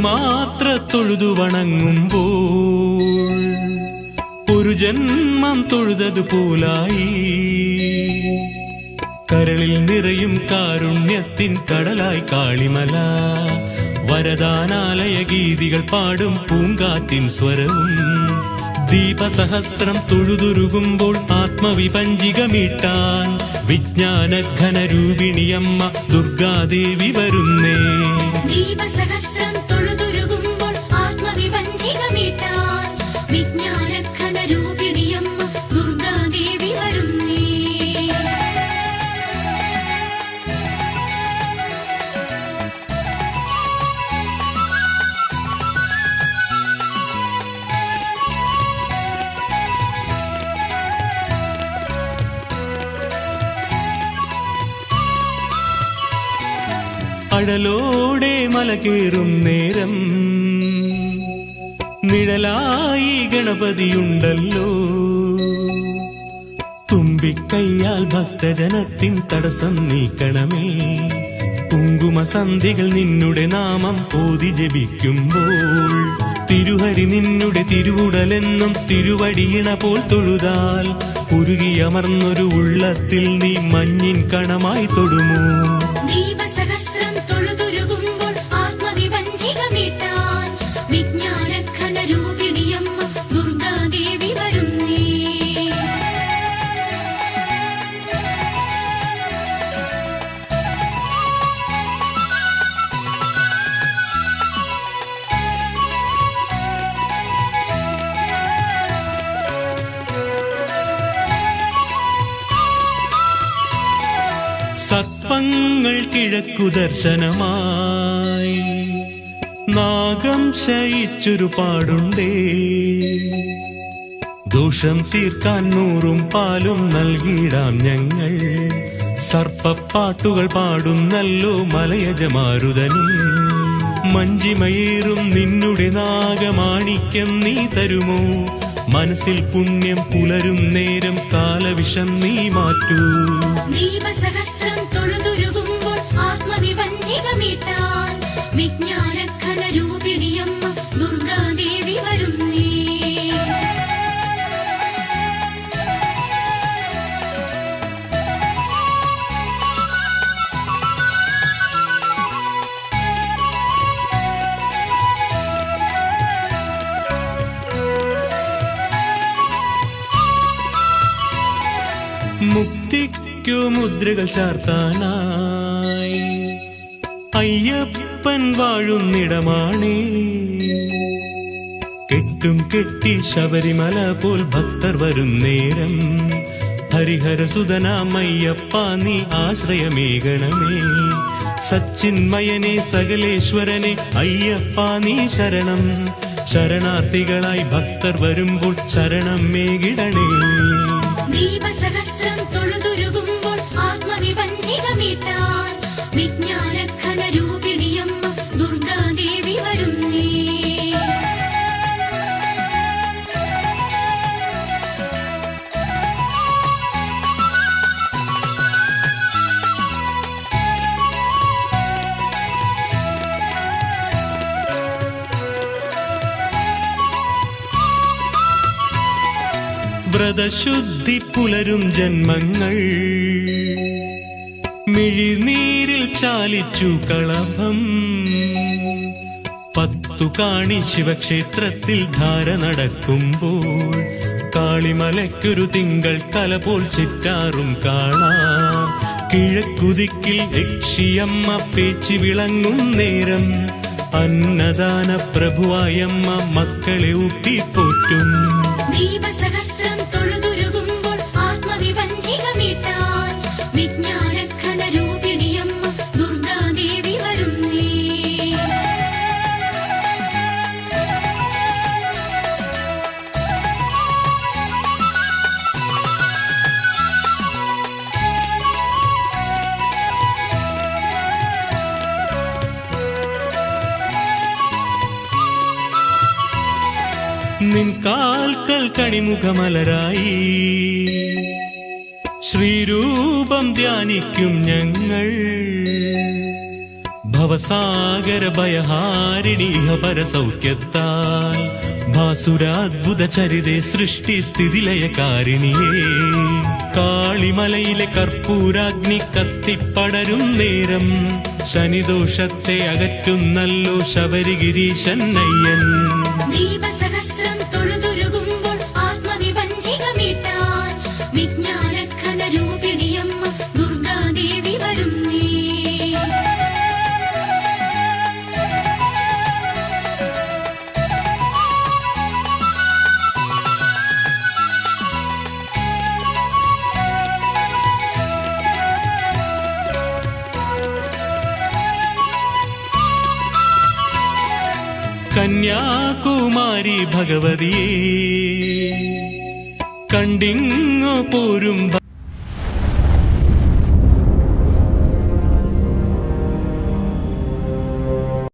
മാത്ര തൊഴുതു വണങ്ങുമ്പോൾ ഒരു ജന്മം തൊഴുതതുപോലായി. കരളിൽ നിറയും കാരുണ്യത്തിൻ കടലായി കാളിമല. വരദാനാലയ ഗീതികൾ പാടും പൂങ്കാറ്റിൻ സ്വരവും. ദീപസഹസ്രം തൊഴുതുരുകുമ്പോൾ ആത്മവിപഞ്ചികമീട്ടാൻ വിജ്ഞാനഘനരൂപിണിയമ്മ ദുർഗാദേവി വരുന്നേ. ദീപസഹസ്രം തൊഴുതുരുകുമ്പോൾ ആത്മവിപഞ്ചികമീട്ടാൻ വിജ്ഞാനഘനരൂപിണിയമ്മ ദുർഗാദേവി വരുന്നേ. അഴലോടെ മലകേറും നേരം നിഴലായി ഗണപതിയുണ്ടല്ലോ. തുമ്പിക്കൈയാൽ ഭക്തജനത്തിൻ തടസ്സം നീക്കണമേ. കുങ്കുമസന്ധികൾ നിന്നുടെ നാമം ഓതി ജപിക്കുമ്പോൾ തിരുഹരി നിന്നുടെ തിരുവുടലെന്നും തിരുവടിയിണ പോൽ തൊഴുതാൽ ഉരുകിയമർന്നൊരു ഉള്ളത്തിൽ നീ മഞ്ഞിൻ കണമായി തൊടുമോ. ദീപസഹസ്രം തൊഴുതുരുകുമ്പോൾ ആത്മവിപഞ്ചികമീട്ടാൻ വിജ്ഞാനഘനരൂപിണിയമ്മ ദുർഗാദേവി വരുന്നേ. സത്വങ്ങൾ കിഴക്കു ദർശനമായി നാഗം ശയിച്ചൊരു പാടുണ്ടേ. ദോഷം തീർക്കാൻ 100 പാലും നൽകിയിടാം ഞങ്ങൾ. സർപ്പപ്പാട്ടുകൾ പാടുന്നല്ലോ മലയജമാരുതനും. മഞ്ജിമയേറും നിന്നുടെ നാഗമാണിക്യം നീ തരുമോ. മനസ്സിൽ പുണ്യം പുലരും നേരം കാലവിഷം നീ മാറ്റൂ. ദീപസഹസ്രം തൊഴുതുരുകുമ്പോൾ ആത്മവിപഞ്ചികമീട്ടാൻ വിജ്ഞാനഘനരൂപിണിയമ്മ ദുർഗാദേവി വരുന്നേ. മുക്തിക്കു മുദ്രകൾ ചാർത്താനായി അയ്യപ്പൻ വാഴുന്നിടമാണേ. കെട്ടും കെട്ടി ശബരിമല പോൽ ഭക്തർ വരും നേരം ഹരിഹരസുതനാമയ്യപ്പ നീ ആശ്രയമേകണമേ. സച്ചിന്മയനെ സകലേശ്വരനെ അയ്യപ്പ നീ ശരണം. ശരണാർത്ഥികളായി ഭക്തർ വരുമ്പോൾ ശരണം മേകിടണേ. ദീപസഹസ്രം തൊഴുതുരുകുമ്പോൾ ആത്മവിപഞ്ചികമീട്ടാൻ വിജ്ഞാനഘനരൂപിണിയമ്മ ദുർഗാദേവി വരുന്നേ. വ്രതശുദ്ധി പുലരും ജന്മങ്ങൾ മിഴിനീരിൽ ചാലിച്ചു കളഭം. 10 കാണി ശിവക്ഷേത്രത്തിൽ ധാര നടക്കുമ്പോൾ കാളിമലയ്ക്കൊരു തിങ്കൾ കല പോൽ ചിറ്റാറും കാണാം. കിഴക്കുദിക്കിൽ യക്ഷിയമ്മ പേച്ചി വിളങ്ങും നേരം അന്നദാന പ്രഭുവായമ്മ മക്കളെ ഊട്ടിപ്പോറ്റും. ദീപസഹസ്രം തൊഴുതുരുകുമ്പോൾ ആത്മവിപഞ്ചികമീട്ടാൻ വിജ്ഞാനഘനരൂപിണിയമ്മ ദുർഗാദേവി വരുന്നേ. നിൻ കാൽക്കൽ കണിമുഖമലരായി ശ്രീരൂപം ധ്യാനിക്കും ഞങ്ങൾ. ഭവ ഭവസാഗര ഭയഹാരിണി പരസൗഖ്യത്താൽ ഭാസുരാദ്ഭുത ചരിതേ സൃഷ്ടി സ്ഥിതിലയകാരിണിയേ കാളിമലയിലെ കർപ്പൂരാഗ്നി കത്തിപ്പടരും നേരം ശനിദോഷത്തെ അകറ്റുന്നല്ലോ ശബരിഗിരീശന്നയ്യൻ. ദീപസഹസ്രം തൊഴുതൊരുകുമ്പോൾ ആത്മവിഭഞ്ജികമീട്ടാൻ വിജ്ഞാനഘനരൂപിണിയമ്മ ദുർഗാദേവി വരുന്നേ. കന്യാകുമാരി ഭഗവതിയെ കണ്ടിങ്ങു പോരും